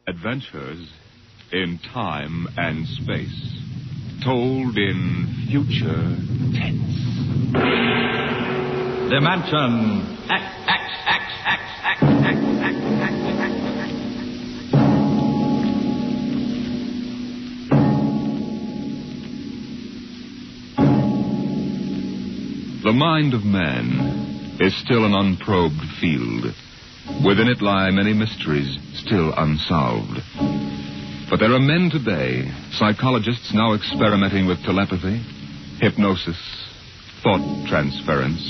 Adventures in time and space, told in future tense. Dimension X. The mind of man is still an unprobed field. Within it lie many mysteries still unsolved. But there are men today, psychologists now experimenting with telepathy, hypnosis, thought transference,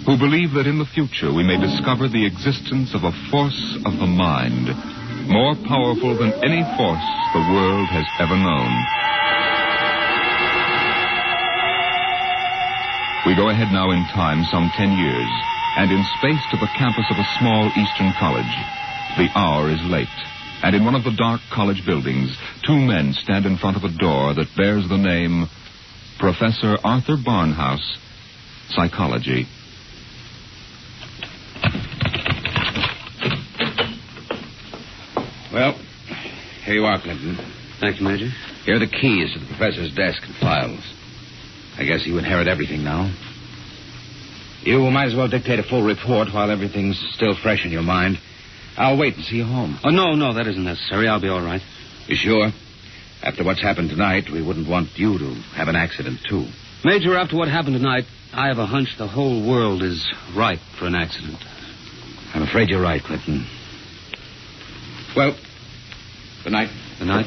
who believe that in the future we may discover the existence of a force of the mind more powerful than any force the world has ever known. We go ahead now in time some 10 years, and in space to the campus of a small eastern college. The hour is late, and in one of the dark college buildings, two men stand in front of a door that bears the name Professor Arthur Barnhouse, Psychology. Well, here you are, Clinton. Thank you, Major. Here are the keys to the professor's desk and files. I guess you inherit everything now. You might as well dictate a full report while everything's still fresh in your mind. I'll wait and see you home. Oh, no, that isn't necessary. I'll be all right. You sure? After what's happened tonight, we wouldn't want you to have an accident, too. Major, after what happened tonight, I have a hunch the whole world is ripe for an accident. I'm afraid you're right, Clinton. Well, good night. Good night.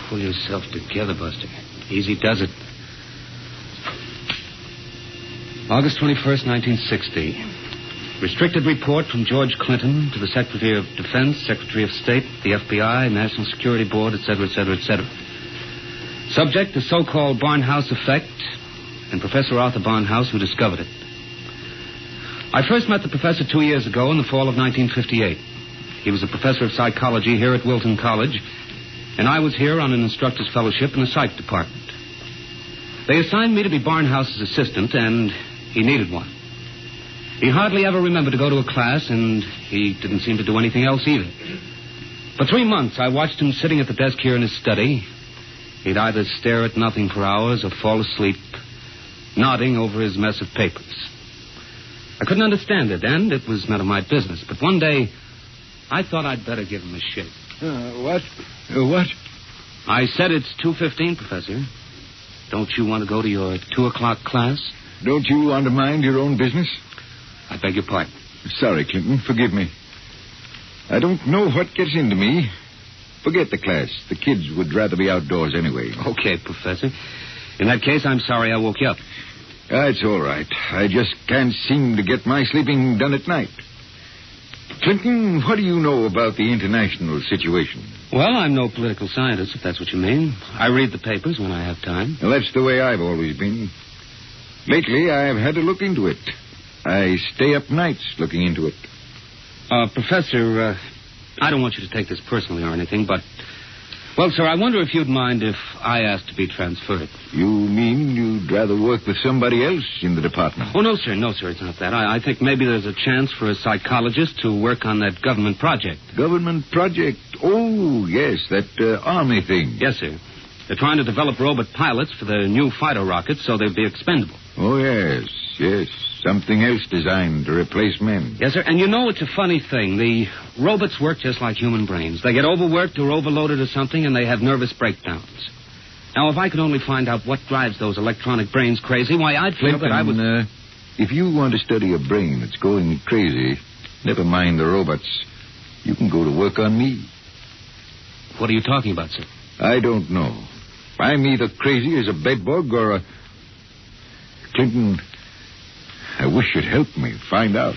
Pull yourself together, Buster. Easy does it. August 21st, 1960. Restricted report from George Clinton to the Secretary of Defense, Secretary of State, the FBI, National Security Board, etc., etc., etc. Subject, the so-called Barnhouse effect, and Professor Arthur Barnhouse, who discovered it. I first met the professor 2 years ago in the fall of 1958. He was a professor of psychology here at Wilton College, and I was here on an instructor's fellowship in the psych department. They assigned me to be Barnhouse's assistant, and he needed one. He hardly ever remembered to go to a class, and he didn't seem to do anything else either. For 3 months, I watched him sitting at the desk here in his study. He'd either stare at nothing for hours or fall asleep, nodding over his mess of papers. I couldn't understand it, and it was none of my business. But one day, I thought I'd better give him a shake. What? I said it's 2:15, Professor. Don't you want to go to your 2 o'clock class? Don't you want to mind your own business? I beg your pardon. Sorry, Clinton. Forgive me. I don't know what gets into me. Forget the class. The kids would rather be outdoors anyway. Okay, Professor. In that case, I'm sorry I woke you up. It's all right. I just can't seem to get my sleeping done at night. Clinton, what do you know about the international situation? Well, I'm no political scientist, if that's what you mean. I read the papers when I have time. Well, that's the way I've always been. Lately, I've had to look into it. I stay up nights looking into it. Professor, I don't want you to take this personally or anything, but... Well, sir, I wonder if you'd mind if I asked to be transferred. You mean you'd rather work with somebody else in the department? Oh, no, sir, it's not that. I think maybe there's a chance for a psychologist to work on that government project. Government project? Oh, yes, that army thing. Yes, sir. They're trying to develop robot pilots for their new fighter rockets so they'll be expendable. Oh, yes. Something else designed to replace men. Yes, sir, and you know it's a funny thing. The robots work just like human brains. They get overworked or overloaded or something, and they have nervous breakdowns. Now, if I could only find out what drives those electronic brains crazy, why, I'd feel that I would... If you want to study a brain that's going crazy, never mind the robots. You can go to work on me. What are you talking about, sir? I don't know. I'm either crazy as a bedbug or a... Clinton, I wish you'd help me find out.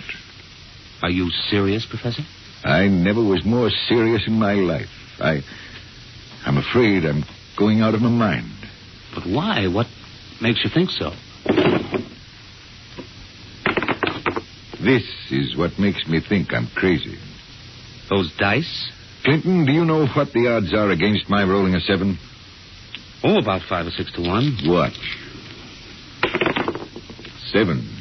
Are you serious, Professor? I never was more serious in my life. I'm afraid I'm going out of my mind. But why? What makes you think so? This is what makes me think I'm crazy. Those dice? Clinton, do you know what the odds are against my rolling a 7? Oh, about 5 or 6 to 1. Watch. 7.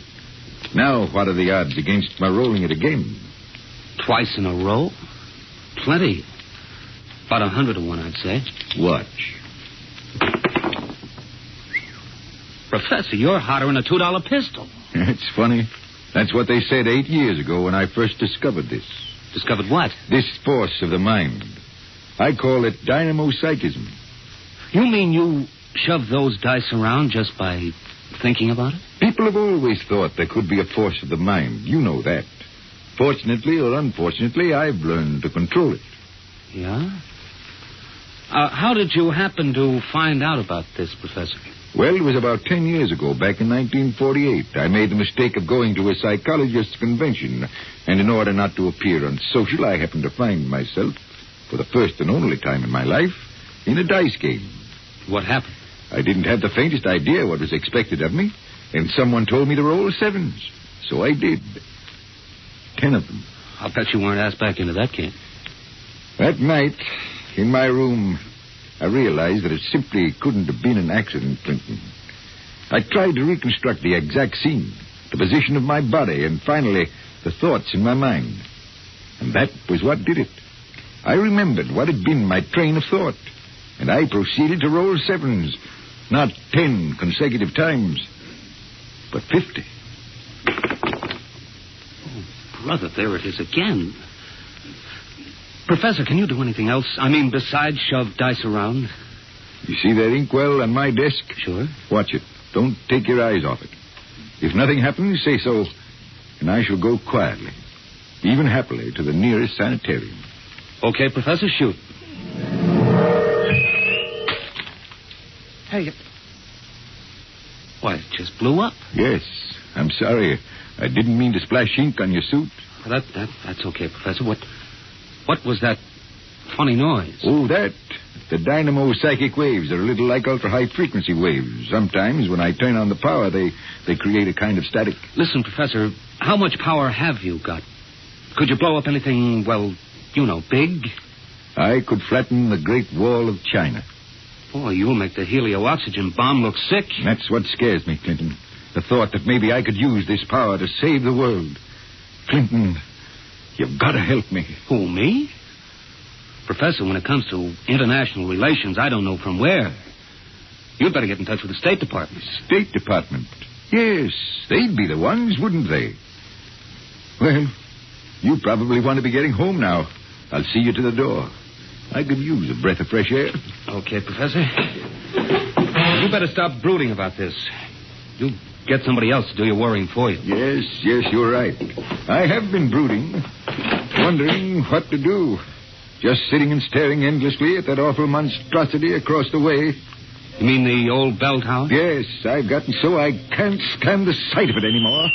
Now, what are the odds against my rolling it again? Twice in a row? Plenty. About 100 to 1, I'd say. Watch. Professor, you're hotter than a $2 pistol. It's funny. That's what they said 8 years ago when I first discovered this. Discovered what? This force of the mind. I call it dynamo-psychism. You mean you shove those dice around just by thinking about it? People have always thought there could be a force of the mind. You know that. Fortunately or unfortunately, I've learned to control it. Yeah? How did you happen to find out about this, Professor? Well, it was about 10 years ago, back in 1948. I made the mistake of going to a psychologist's convention, and in order not to appear unsocial, I happened to find myself, for the first and only time in my life, in a dice game. What happened? I didn't have the faintest idea what was expected of me, and someone told me to roll sevens. So I did. 10 of them. I'll bet you weren't asked back into that game. That night, in my room, I realized that it simply couldn't have been an accident, Clinton. I tried to reconstruct the exact scene, the position of my body, and finally, the thoughts in my mind. And that was what did it. I remembered what had been my train of thought, and I proceeded to roll sevens, not 10 consecutive times, but 50. Oh, brother, there it is again. Professor, can you do anything else? I mean, besides shove dice around? You see that inkwell on my desk? Sure. Watch it. Don't take your eyes off it. If nothing happens, say so, and I shall go quietly, even happily, to the nearest sanitarium. Okay, Professor, shoot. Hey, why, it just blew up. Yes, I'm sorry. I didn't mean to splash ink on your suit. Well, that's okay, Professor. What was that funny noise? Oh, that. The dynamo psychic waves are a little like ultra-high frequency waves. Sometimes when I turn on the power, they create a kind of static. Listen, Professor, how much power have you got? Could you blow up anything, well, you know, big? I could flatten the Great Wall of China. Boy, you'll make the helio-oxygen bomb look sick. That's what scares me, Clinton. The thought that maybe I could use this power to save the world. Clinton, you've got to help me. Who, me? Professor, when it comes to international relations, I don't know from where. You'd better get in touch with the State Department. State Department? Yes, they'd be the ones, wouldn't they? Well, you probably want to be getting home now. I'll see you to the door. I could use a breath of fresh air. Okay, Professor. You better stop brooding about this. You'll get somebody else to do your worrying for you. Yes, you're right. I have been brooding, wondering what to do. Just sitting and staring endlessly at that awful monstrosity across the way. You mean the old bell tower? Yes, I've gotten so I can't stand the sight of it anymore.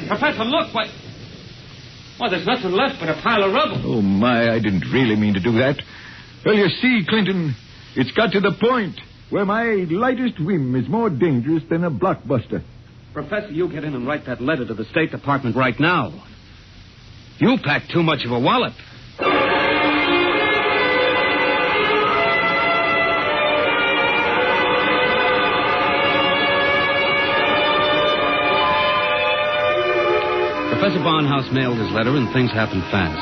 Professor, look, what? Well, there's nothing left but a pile of rubble. Oh, my, I didn't really mean to do that. Well, you see, Clinton, it's got to the point where my lightest whim is more dangerous than a blockbuster. Professor, you get in and write that letter to the State Department right now. You packed too much of a wallop. Professor Barnhouse mailed his letter, and things happened fast.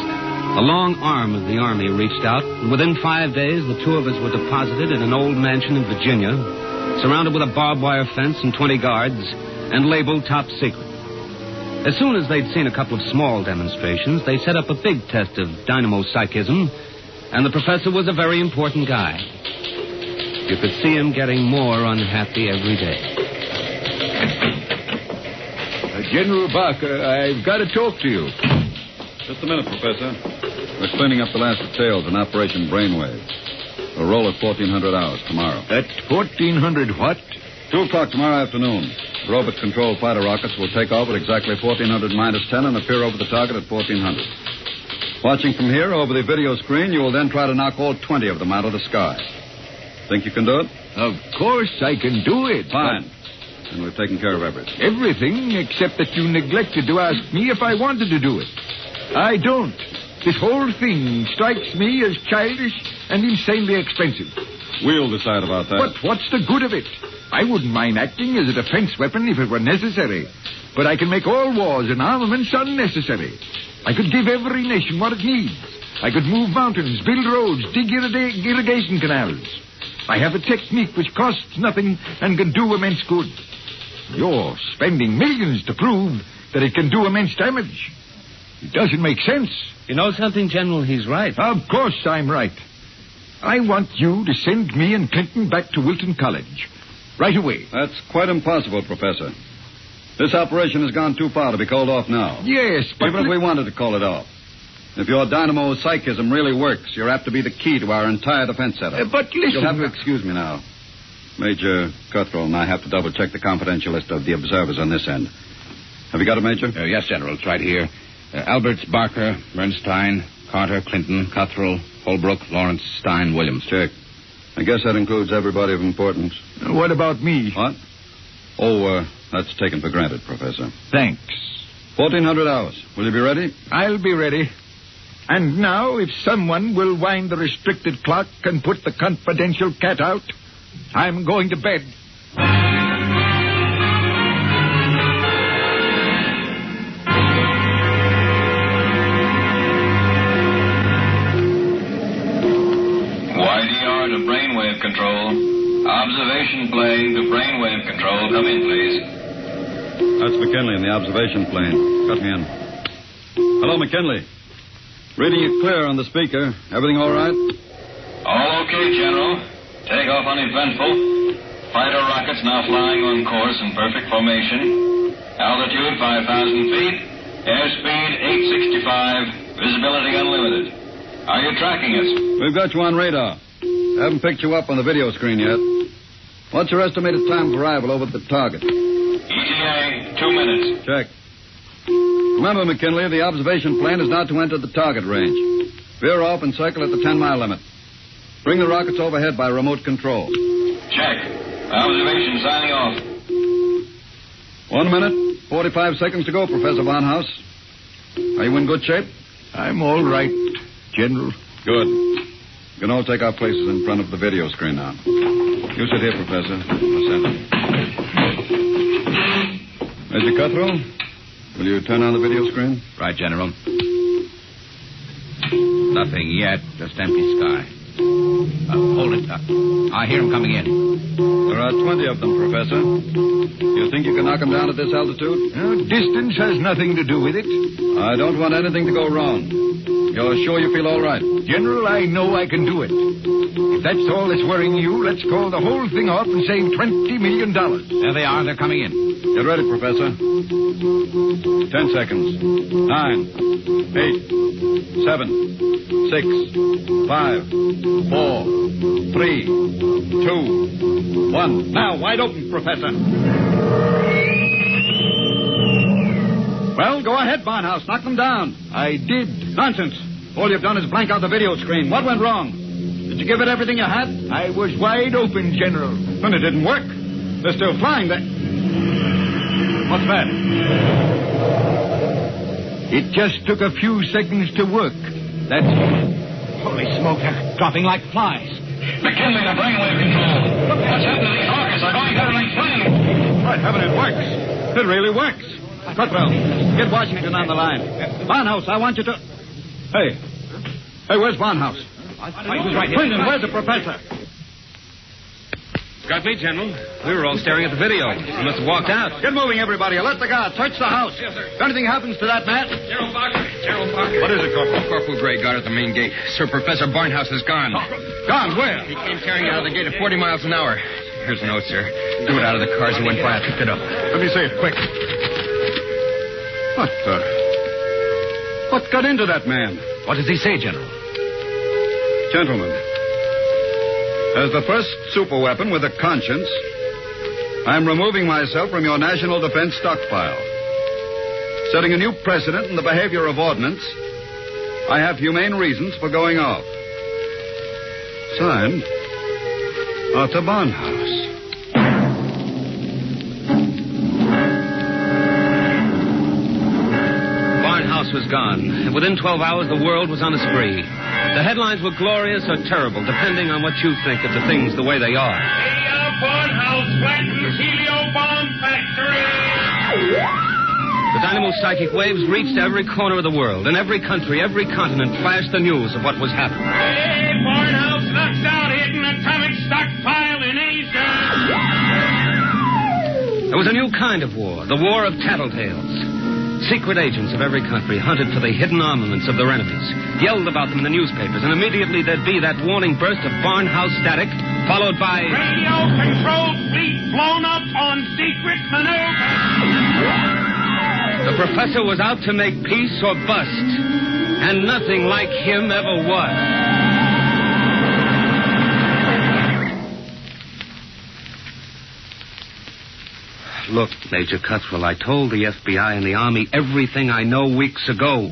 A long arm of the Army reached out, and within 5 days, the two of us were deposited in an old mansion in Virginia, surrounded with a barbed wire fence and 20 guards, and labeled top secret. As soon as they'd seen a couple of small demonstrations, they set up a big test of dynamo-psychism, and the professor was a very important guy. You could see him getting more unhappy every day. General Barker, I've got to talk to you. Just a minute, Professor. We're cleaning up the last details in Operation Brainwave. We'll roll at 1400 hours tomorrow. At 1400 what? 2 o'clock tomorrow afternoon. Robot-controlled fighter rockets will take off at exactly 1400 minus 10 and appear over the target at 1400. Watching from here over the video screen, you will then try to knock all 20 of them out of the sky. Think you can do it? Of course I can do it. Fine. And we've taken care of everything. Everything except that you neglected to ask me if I wanted to do it. I don't. This whole thing strikes me as childish and insanely expensive. We'll decide about that. But what's the good of it? I wouldn't mind acting as a defense weapon if it were necessary. But I can make all wars and armaments unnecessary. I could give every nation what it needs. I could move mountains, build roads, dig irrigation canals. I have a technique which costs nothing and can do immense good. You're spending millions to prove that it can do immense damage. It doesn't make sense. You know something, General? He's right. Of course I'm right. I want you to send me and Clinton back to Wilton College. Right away. That's quite impossible, Professor. This operation has gone too far to be called off now. Yes, but... Even if we wanted to call it off. If your dynamo psychism really works, you're apt to be the key to our entire defense setup. But listen... You'll have to excuse me now. Major Cuthrell and I have to double-check the confidential list of the observers on this end. Have you got it, Major? Yes, General. It's right here. Alberts, Barker, Bernstein, Carter, Clinton, Cuthrell, Holbrook, Lawrence, Stein, Williams. Check. I guess that includes everybody of importance. What about me? What? Oh, that's taken for granted, Professor. Thanks. 1400 hours. Will you be ready? I'll be ready. And now, if someone will wind the restricted clock and put the confidential cat out, I'm going to bed. YDR to brainwave control. Observation plane to brainwave control. Come in, please. That's McKinley in the observation plane. Cut me in. Hello, McKinley. Reading it clear on the speaker. Everything all right? All okay, General. Takeoff uneventful. Fighter rockets now flying on course in perfect formation. Altitude 5,000 feet. Airspeed 865. Visibility unlimited. Are you tracking us? We've got you on radar. Haven't picked you up on the video screen yet. What's your estimated time of arrival over the target? ETA, 2 minutes. Check. Remember, McKinley, the observation plane is not to enter the target range. Veer off and circle at the 10-mile limit. Bring the rockets overhead by remote control. Check. Observation signing off. 1 minute, 45 seconds to go, Professor Barnhouse. Are you in good shape? I'm all right, General. Good. You can all take our places in front of the video screen now. You sit here, Professor. Major Cuthrell, will you turn on the video screen? Right, General. Nothing yet. Just empty sky. Hold it. I hear him coming in. There are 20 of them, Professor. You think you can knock them down at this altitude? Distance has nothing to do with it. I don't want anything to go wrong. You're sure you feel all right? General, I know I can do it. If that's all that's worrying you, let's call the whole thing off and save $20 million. There they are. They're coming in. Get ready, Professor. 10 seconds. 9, 8, 7, 6, 5, 4, 3, 2, 1. Now, wide open, Professor. Well, go ahead, Barnhouse. Knock them down. I did. Nonsense. All you've done is blank out the video screen. What went wrong? Did you give it everything you had? I was wide open, General. Then it didn't work. They're still flying. What's that? It just took a few seconds to work. That's all. Holy smoke, they're dropping like flies. McKinley to brainwave control. What's happened to these rockets? They're going down like flames. By heaven, it works. It really works. Cutwell, get Washington on the line. Barnhouse, I want you to... Hey, where's Barnhouse? He was right here. Clinton, where's the professor? Got me, General. We were all staring at the video. He must have walked out. Get moving, everybody. Let the guard search the house. Yes, sir. If anything happens to that man... General Barker. General Barker. What is it, Corporal? Corporal Gray guard at the main gate. Sir, Professor Barnhouse is gone. Gone, where? He came carrying out of the gate at 40 miles an hour. Here's a note, sir. Threw it out of the car as he went by. I picked it up. Let me see it, quick. What got into that man? What does he say, General? Gentlemen, as the first superweapon with a conscience, I'm removing myself from your national defense stockpile. Setting a new precedent in the behavior of ordnance, I have humane reasons for going off. Signed, Arthur Barnhouse. Barnhouse was gone. Within 12 hours, the world was on a spree. The headlines were glorious or terrible, depending on what you think of the things the way they are. Barnhouse flattens helio bomb factory. The dynamo psychic waves reached every corner of the world. In every country, every continent flashed the news of what was happening. Hey, Barnhouse knocks out hidden atomic stockpile in Asia. There was a new kind of war, the war of tattletales. Secret agents of every country hunted for the hidden armaments of their enemies, yelled about them in the newspapers, and immediately there'd be that warning burst of Barnhouse static, followed by... Radio-controlled fleet blown up on secret maneuver. The professor was out to make peace or bust, and nothing like him ever was. Look, Major Cuthrell, I told the FBI and the Army everything I know weeks ago.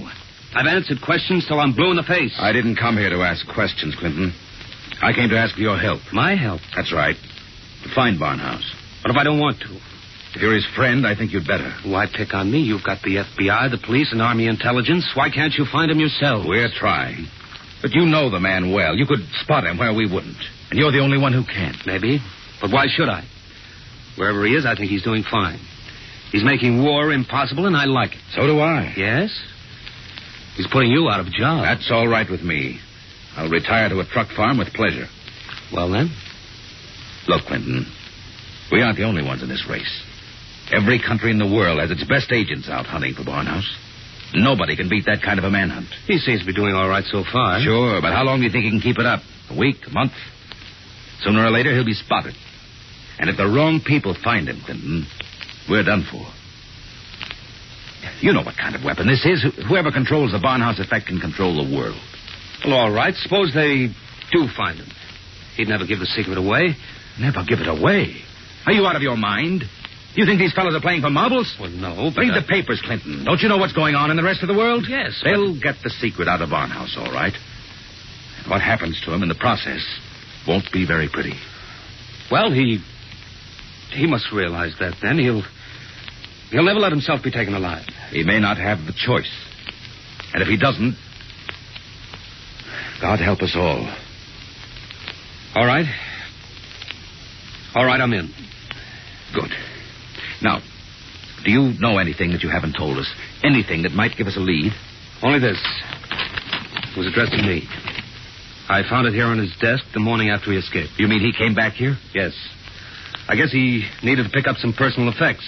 I've answered questions till I'm blue in the face. I didn't come here to ask questions, Clinton. I came to ask for your help. My help? That's right. To find Barnhouse. What if I don't want to? If you're his friend, I think you'd better. Why pick on me? You've got the FBI, the police, and Army intelligence. Why can't you find him yourself? We're trying. But you know the man well. You could spot him where we wouldn't. And you're the only one who can. Maybe. But why should I? Wherever he is, I think he's doing fine. He's making war impossible, and I like it. So do I. Yes? He's putting you out of a job. That's all right with me. I'll retire to a truck farm with pleasure. Well, then? Look, Clinton, we aren't the only ones in this race. Every country in the world has its best agents out hunting for Barnhouse. Nobody can beat that kind of a manhunt. He seems to be doing all right so far. Sure, but how long do you think he can keep it up? A week? A month? Sooner or later, he'll be spotted. And if the wrong people find him, Clinton, we're done for. You know what kind of weapon this is. Whoever controls the Barnhouse effect can control the world. Well, all right. Suppose they do find him. He'd never give the secret away. Never give it away? Are you out of your mind? You think these fellows are playing for marbles? Well, no, but... Read the papers, Clinton. Don't you know what's going on in the rest of the world? Yes, They'll get the secret out of Barnhouse, all right. And what happens to him in the process won't be very pretty. Well, he must realize that then. He'll never let himself be taken alive. He may not have the choice. And if he doesn't, God help us all. All right. All right, I'm in. Good. Now, do you know anything that you haven't told us? Anything that might give us a lead? Only this. It was addressed to me. I found it here on his desk the morning after he escaped. You mean he came back here? Yes. I guess he needed to pick up some personal effects.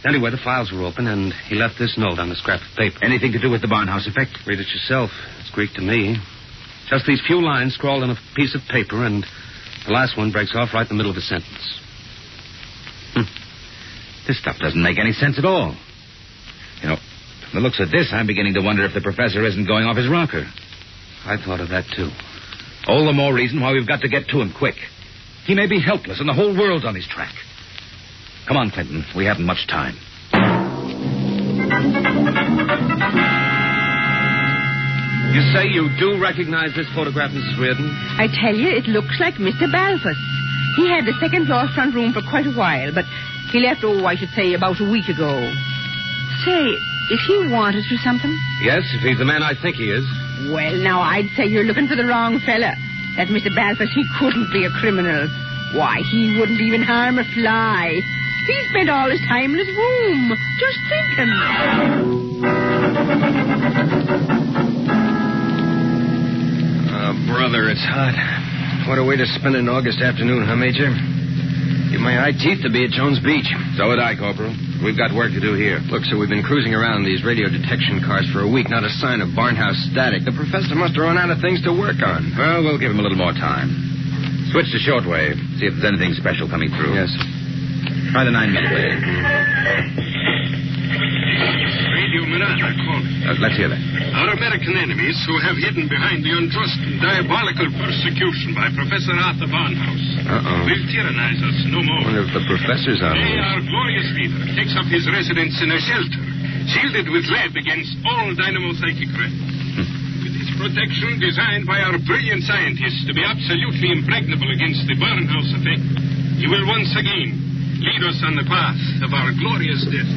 Anyway, the files were open, and he left this note on the scrap of paper. Anything to do with the Barnhouse effect? Read it yourself. It's Greek to me. Just these few lines scrawled on a piece of paper, and the last one breaks off right in the middle of a sentence. This stuff doesn't make any sense at all. You know, from the looks of this, I'm beginning to wonder if the professor isn't going off his rocker. I thought of that, too. All the more reason why we've got to get to him quick. He may be helpless, and the whole world's on his track. Come on, Clinton. We haven't much time. You say you do recognize this photograph, Mrs. Reardon? I tell you, it looks like Mr. Balfour. He had the second-floor front room for quite a while, but he left, I should say, about a week ago. Say, if he wanted for something? Yes, if he's the man I think he is. Well, now, I'd say you're looking for the wrong fella. That Mr. Balfour, he couldn't be a criminal. Why, he wouldn't even harm a fly. He spent all his time in his room, just thinking. Brother, it's hot. What a way to spend an August afternoon, huh, Major? Give my eye teeth to be at Jones Beach. So would I, Corporal. We've got work to do here. Look, sir, we've been cruising around these radio detection cars for a week. Not a sign of Barnhouse static. The professor must have run out of things to work on. Well, we'll give him a little more time. Switch to shortwave. See if there's anything special coming through. Yes. Try the 9mm. Radio Miranda calling. Let's hear that. Our American enemies who have hidden behind the unjust and diabolical persecution by Professor Arthur Barnhouse will tyrannize us no more. I wonder if the professor's on Today, this. our glorious leader takes up his residence in a shelter, shielded with lead against all dynamo psychic rays. With his protection designed by our brilliant scientists to be absolutely impregnable against the Barnhouse effect, he will once again lead us on the path of our glorious death.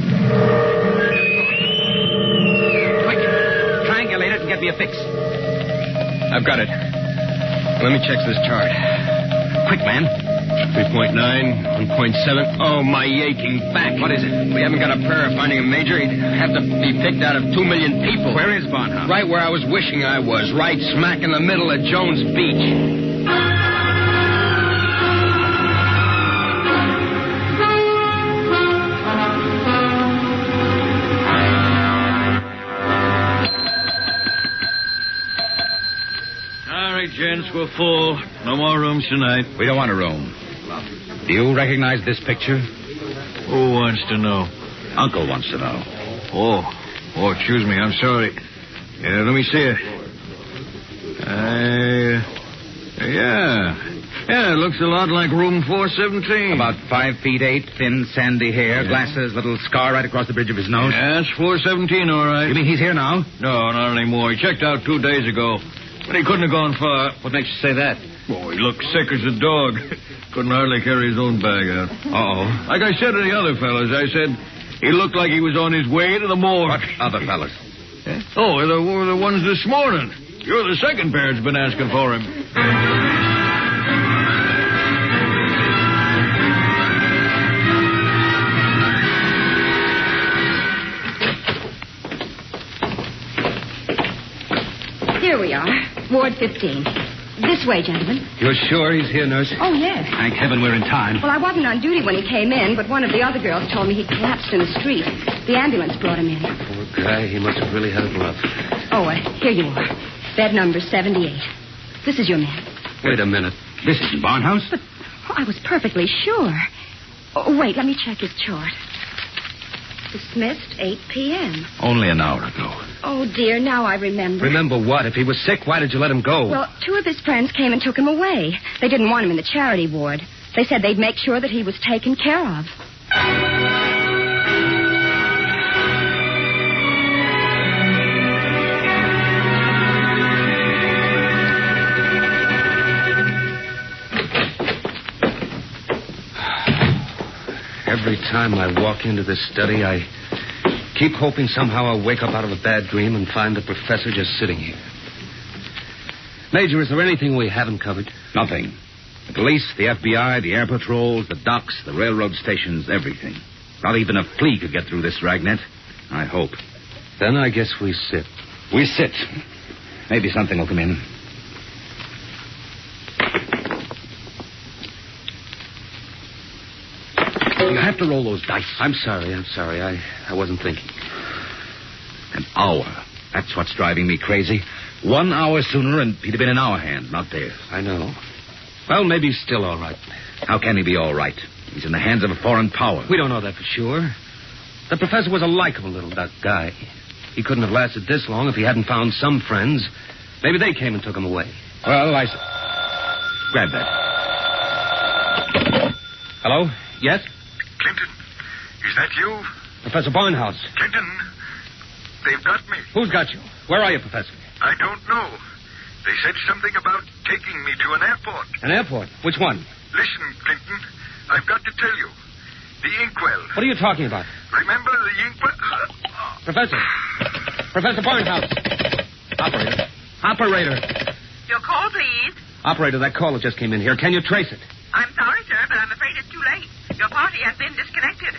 Quick, triangulate it and get me a fix. I've got it. Let me check this chart. Quick, man. 3.9, 1.7. Oh, my aching back. What is it? We haven't got a prayer of finding a major. He'd have to be picked out of 2 million people. Where is Barnhouse? Right where I was wishing I was. Right smack in the middle of Jones Beach. Gents, we're full. No more rooms tonight. We don't want a room. Do you recognize this picture? Who wants to know? Uncle wants to know. Oh, excuse me. I'm sorry. Yeah, let me see it. Yeah, it looks a lot like room 417. About 5 feet 8, thin, sandy hair, glasses, little scar right across the bridge of his nose. Yeah, it's 417, all right. You mean he's here now? No, not anymore. He checked out 2 days ago. But he couldn't have gone far. What makes you say that? Oh, he looked sick as a dog. Couldn't hardly carry his own bag out. Uh-oh. Like I said to the other fellas, I said he looked like he was on his way to the morgue. What other fellas? Oh, the ones this morning. You're the second pair that's been asking for him. Here we are, Ward 15. This way, gentlemen. You're sure he's here, nurse? Oh, yes. Thank heaven we're in time. Well, I wasn't on duty when he came in, but one of the other girls told me he collapsed in the street. The ambulance brought him in. Poor guy, he must have really had it rough. Oh, here you are. Bed number 78. This is your man. Wait a minute. This is Barnhouse? But I was perfectly sure. Oh, wait, let me check his chart. Dismissed 8 p.m. Only an hour ago. Oh, dear, now I remember. Remember what? If he was sick, why did you let him go? Well, 2 of his friends came and took him away. They didn't want him in the charity ward. They said they'd make sure that he was taken care of. Every time I walk into this study, I keep hoping somehow I'll wake up out of a bad dream and find the professor just sitting here. Major, is there anything we haven't covered? Nothing. The police, the FBI, the air patrols, the docks, the railroad stations, everything. Not even a flea could get through this dragnet. I hope. Then I guess we sit. We sit. Maybe something will come in. You have to roll those dice. I'm sorry. I wasn't thinking. An hour. That's what's driving me crazy. 1 hour sooner and he'd have been in our hand, not theirs. I know. Well, maybe he's still all right. How can he be all right? He's in the hands of a foreign power. We don't know that for sure. The professor was a likable little guy. He couldn't have lasted this long if he hadn't found some friends. Maybe they came and took him away. Well, grab that. Hello? Yes? Clinton, is that you? Professor Barnhouse. Clinton, they've got me. Who's got you? Where are you, Professor? I don't know. They said something about taking me to an airport. An airport? Which one? Listen, Clinton, I've got to tell you. The inkwell. What are you talking about? Remember the inkwell? Professor. Professor Barnhouse. Operator. Your call, please. Operator, that caller just came in here. Can you trace it? I'm sorry, sir, but I'm afraid it's too late. Your party has been disconnected.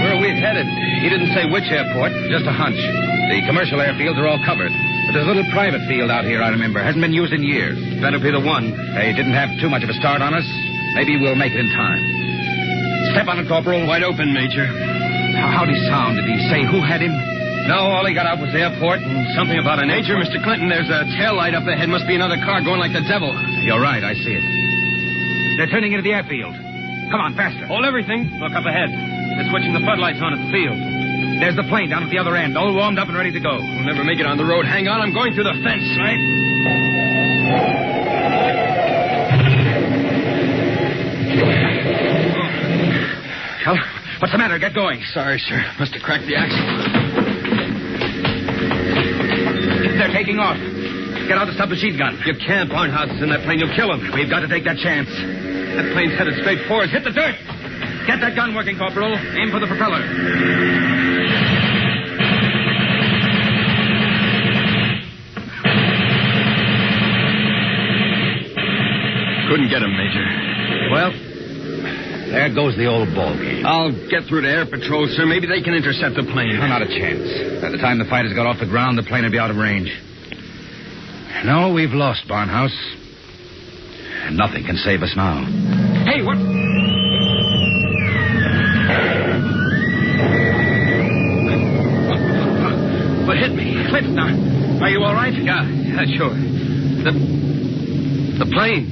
Where are we headed? He didn't say which airport, just a hunch. The commercial airfields are all covered. But there's a little private field out here, I remember. Hasn't been used in years. Better be the one. They didn't have too much of a start on us. Maybe we'll make it in time. Step on it, Corporal. Wide open, Major. How'd he sound? Did he say who had him? No, all he got out was airport and something about an Major, airport. Mr. Clinton, there's a tail light up ahead. Must be another car going like the devil. You're right, I see it. They're turning into the airfield. Come on, faster. Hold everything. Look up ahead. They're switching the floodlights on at the field. There's the plane down at the other end, all warmed up and ready to go. We'll never make it on the road. Hang on, I'm going through the fence. Right? Well, what's the matter? Get going. Sorry, sir. Must have cracked the axle. They're taking off. Get out the submachine gun. You can't. Barnhouse is in that plane. You'll kill him. We've got to take that chance. That plane's headed straight for us. Hit the dirt. Get that gun working, Corporal. Aim for the propeller. Couldn't get him, Major. Well, there goes the old ball game. I'll get through to Air Patrol, sir. Maybe they can intercept the plane. No, not a chance. By the time the fighters got off the ground, the plane would be out of range. No, we've lost, Barnhouse. And nothing can save us now. Hey, what? What hit me? Clint, now, are you all right? Yeah, sure. The plane.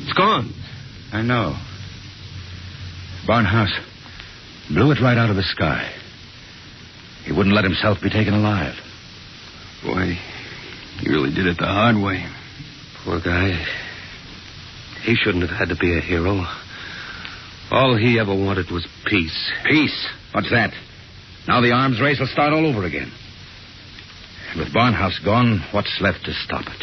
It's gone. I know. Barnhouse blew it right out of the sky. He wouldn't let himself be taken alive. Boy, he really did it the hard way. Poor guy. He shouldn't have had to be a hero. All he ever wanted was peace. Peace? What's that? Now the arms race will start all over again. And with Barnhouse gone, what's left to stop it?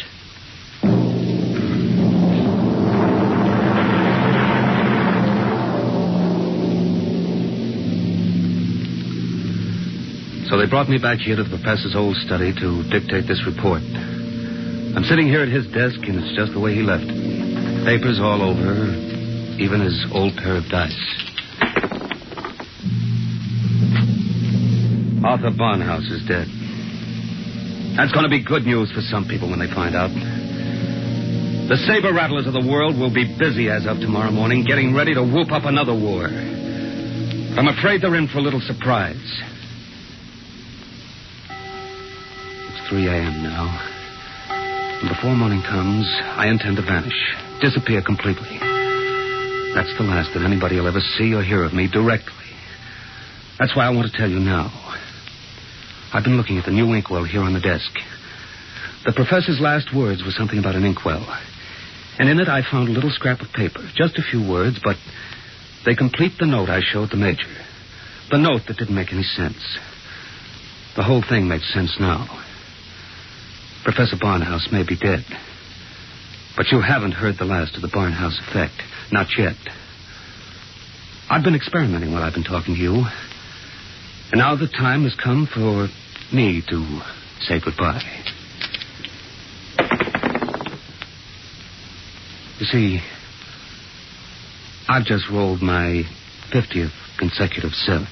So they brought me back here to the professor's old study to dictate this report. I'm sitting here at his desk, and it's just the way he left it. Papers all over, even his old pair of dice. Arthur Barnhouse is dead. That's going to be good news for some people when they find out. The saber rattlers of the world will be busy as of tomorrow morning, getting ready to whoop up another war. I'm afraid they're in for a little surprise. 3 a.m. now. And before morning comes, I intend to vanish. Disappear completely. That's the last that anybody will ever see or hear of me directly. That's why I want to tell you now. I've been looking at the new inkwell here on the desk. The professor's last words were something about an inkwell. And in it I found a little scrap of paper. Just a few words, but they complete the note I showed the major. The note that didn't make any sense. The whole thing makes sense now. Professor Barnhouse may be dead. But you haven't heard the last of the Barnhouse effect. Not yet. I've been experimenting while I've been talking to you. And now the time has come for me to say goodbye. You see, I've just rolled my 50th consecutive 7.